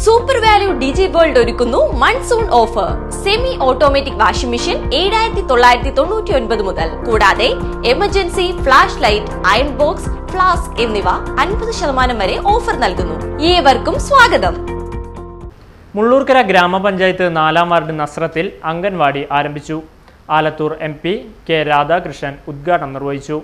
Super value ഡിജി world ഒരുക്കുന്നു monsoon offer. Semi automatic washing machine 7,999 മുതൽ. കൂടാതെ emergency flash light, iron box, flask എന്നിവ 50% വരെ ഓഫർ നൽകുന്നു. ഏവർക്കും സ്വാഗതം. മുള്ളൂർക്കര ഗ്രാമപഞ്ചായത്ത് 4-ാം വാർഡ് നസ്രത്തിൽ അംഗൻവാടി ആരംഭിച്ചു. ആലത്തൂർ MP കെ രാധാകൃഷ്ണൻ ഉദ്ഘാടനം നിർവഹിച്ചു.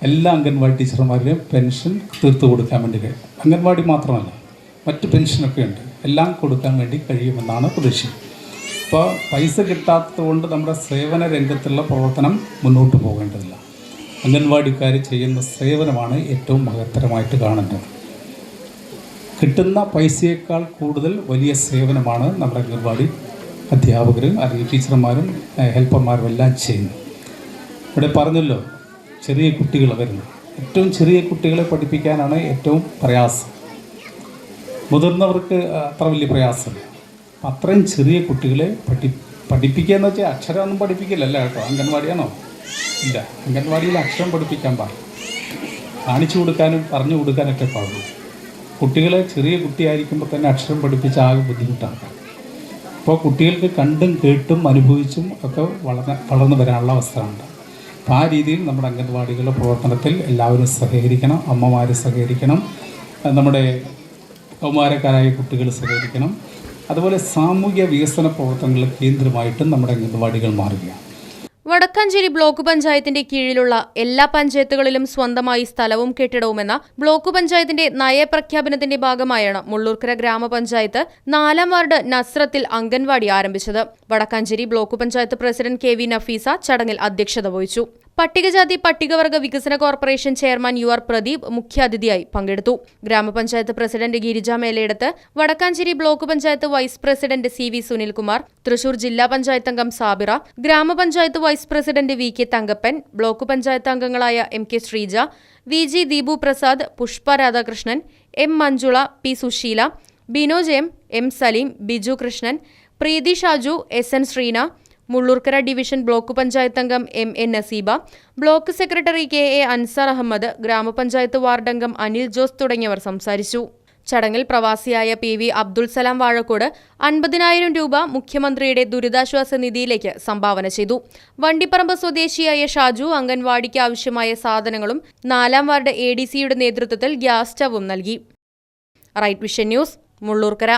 എല്ലാ അംഗൻവാടി ടീച്ചർമാരുടെയും പെൻഷൻ തീർത്തു കൊടുക്കാൻ വേണ്ടി കഴിയും. അംഗൻവാടി മാത്രമല്ല, മറ്റ് പെൻഷനൊക്കെ ഉണ്ട്, എല്ലാം കൊടുക്കാൻ വേണ്ടി കഴിയുമെന്നാണ് പ്രതീക്ഷ. അപ്പോൾ പൈസ കിട്ടാത്തത് കൊണ്ട് നമ്മുടെ സേവന രംഗത്തുള്ള പ്രവർത്തനം മുന്നോട്ട് പോകേണ്ടതില്ല. അംഗൻവാടിക്കാർ ചെയ്യുന്ന സേവനമാണ് ഏറ്റവും മഹത്തരമായിട്ട് കാണേണ്ടത്. കിട്ടുന്ന പൈസയേക്കാൾ കൂടുതൽ വലിയ സേവനമാണ് നമ്മുടെ അംഗൻവാടി അധ്യാപകരും അല്ലെങ്കിൽ ടീച്ചർമാരും ഹെൽപ്പർമാരും എല്ലാം ചെയ്യുന്നത്. ഇവിടെ പറഞ്ഞല്ലോ, ചെറിയ കുട്ടികൾ വരുന്നത്, ഏറ്റവും ചെറിയ കുട്ടികളെ പഠിപ്പിക്കാനാണ് ഏറ്റവും പ്രയാസം. മുതിർന്നവർക്ക് അത്ര വലിയ പ്രയാസമില്ല. അത്രയും ചെറിയ കുട്ടികളെ പഠിപ്പിക്കുക എന്ന് വെച്ചാൽ അക്ഷരമൊന്നും പഠിപ്പിക്കില്ലല്ലോ കേട്ടോ. അംഗൻവാടിയാണോ? ഇല്ല, അംഗൻവാടിയിൽ അക്ഷരം പഠിപ്പിക്കാൻ പാടില്ല, കാണിച്ചു കൊടുക്കാനും പറഞ്ഞു കൊടുക്കാനൊക്കെ പാടുള്ളൂ. കുട്ടികളെ ചെറിയ കുട്ടിയായിരിക്കുമ്പോൾ തന്നെ അക്ഷരം പഠിപ്പിച്ച ആകെ ബുദ്ധിമുട്ടാണ്. അപ്പോൾ കുട്ടികൾക്ക് കണ്ടും കേട്ടും അനുഭവിച്ചും ഒക്കെ വളർന്നു വരാനുള്ള അവസ്ഥയുണ്ട്. അപ്പോൾ ആ രീതിയിൽ നമ്മുടെ അംഗൻവാടികളുടെ പ്രവർത്തനത്തിൽ എല്ലാവരും സഹകരിക്കണം. അമ്മമാർ സഹകരിക്കണം, നമ്മുടെ കൗമാരക്കാരായ കുട്ടികൾ സഹകരിക്കണം. അതുപോലെ സാമൂഹ്യ വികസന പ്രവർത്തനങ്ങളുടെ കേന്ദ്രമായിട്ടും നമ്മുടെ അംഗൻവാടികൾ മാറുകയാണ്. വടക്കാഞ്ചേരി ബ്ലോക്ക് പഞ്ചായത്തിന്റെ കീഴിലുള്ള എല്ലാ പഞ്ചായത്തുകളിലും സ്വന്തമായി സ്ഥലവും കെട്ടിടവുമെന്ന ബ്ലോക്ക് പഞ്ചായത്തിന്റെ നയപ്രഖ്യാപനത്തിന്റെ ഭാഗമായാണ് മുള്ളൂർക്കര ഗ്രാമപഞ്ചായത്ത് 4-ാം വാർഡ് നസ്രത്തിൽ അംഗൻവാടി ആരംഭിച്ചത്. Vadakkanchery block panchayat president KV Nafeesa ചടങ്ങിൽ അധ്യക്ഷത വഹിച്ചു. പട്ടികജാതി പട്ടികവർഗ വികസന കോർപ്പറേഷൻ ചെയർമാൻ UR പ്രദീപ് മുഖ്യാതിഥിയായി പങ്കെടുത്തു. ഗ്രാമപഞ്ചായത്ത് president Girija Melayidath, Vadakkanchery block panchayat vice president CV Sunilkumar, Thrissur ജില്ലാ പഞ്ചായത്ത് അംഗം സാബിറ, ഗ്രാമപഞ്ചായത്ത് vice president VK Thankappan, block panchayat അംഗങ്ങളായ MK Sreeja, VG Deepu Prasad, Pushpa Radhakrishnan, M Manjula, P Susheela, Binoj M Saleem, Biju Krishnan, Preethi Shaju, SN Sreena, Mullurkara division block panchayat അംഗം MN Naseeba, block secretary KA Ansar Ahammed, ഗ്രാമപഞ്ചായത്ത് വാർഡംഗം അനിൽ ജോസ് തുടങ്ങിയവർ സംസാരിച്ചു. ചടങ്ങിൽ പ്രവാസിയായ PV അബ്ദുൾ സലാം വാഴക്കോട് 50,000 രൂപ മുഖ്യമന്ത്രിയുടെ ദുരിതാശ്വാസ നിധിയിലേക്ക് സംഭാവന ചെയ്തു. വണ്ടിപ്പറമ്പ് സ്വദേശിയായ ഷാജു അംഗൻവാടിക്ക് ആവശ്യമായ സാധനങ്ങളും 4-ാം വാർഡ് ADCയുടെ നേതൃത്വത്തിൽ ഗ്യാസ് സ്റ്റവും നൽകി. Right vision news, Mullurkara.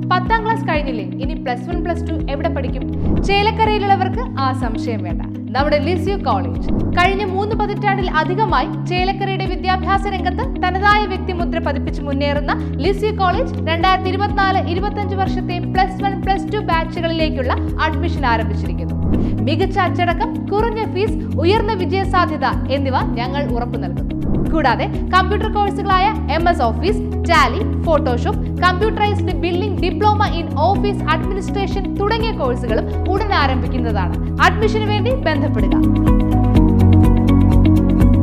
10ാം ക്ലാസ് കഴിഞ്ഞില്ലേ? ഇനി +1 +2 എവിടെ പഠിക്കും? ചേലക്കരയിലുള്ളവർക്ക് ആ സംശയം വേണ്ട. നമ്മുടെ ലിസ്യു കോളേജ് കഴിഞ്ഞ 3 പതിറ്റാണ്ടിൽ അധികമായി ചേലക്കരയുടെ വിദ്യാഭ്യാസ രംഗത്ത് തനതായ വ്യക്തിമുദ്ര പതിപ്പിച്ച് മുന്നേറുന്ന ലിസ്യു കോളേജ് 2024-25 വർഷത്തെ +1 +2 ബാച്ചുകളിലേക്കുള്ള അഡ്മിഷൻ ആരംഭിച്ചിരിക്കുന്നു. മികച്ച അച്ചടക്കം, കുറഞ്ഞ ഫീസ്, ഉയർന്ന വിജയസാധ്യത എന്നിവ ഞങ്ങൾ ഉറപ്പു നൽകുന്നു. കൂടാതെ കമ്പ്യൂട്ടർ കോഴ്സുകളായ MS office, Tally, Photoshop, computerised billing, diploma in office administration തുടങ്ങിയ കോഴ്സുകളും ഉടൻ ആരംഭിക്കുന്നതാണ്. അഡ്മിഷന് വേണ്ടി ബന്ധപ്പെടുക.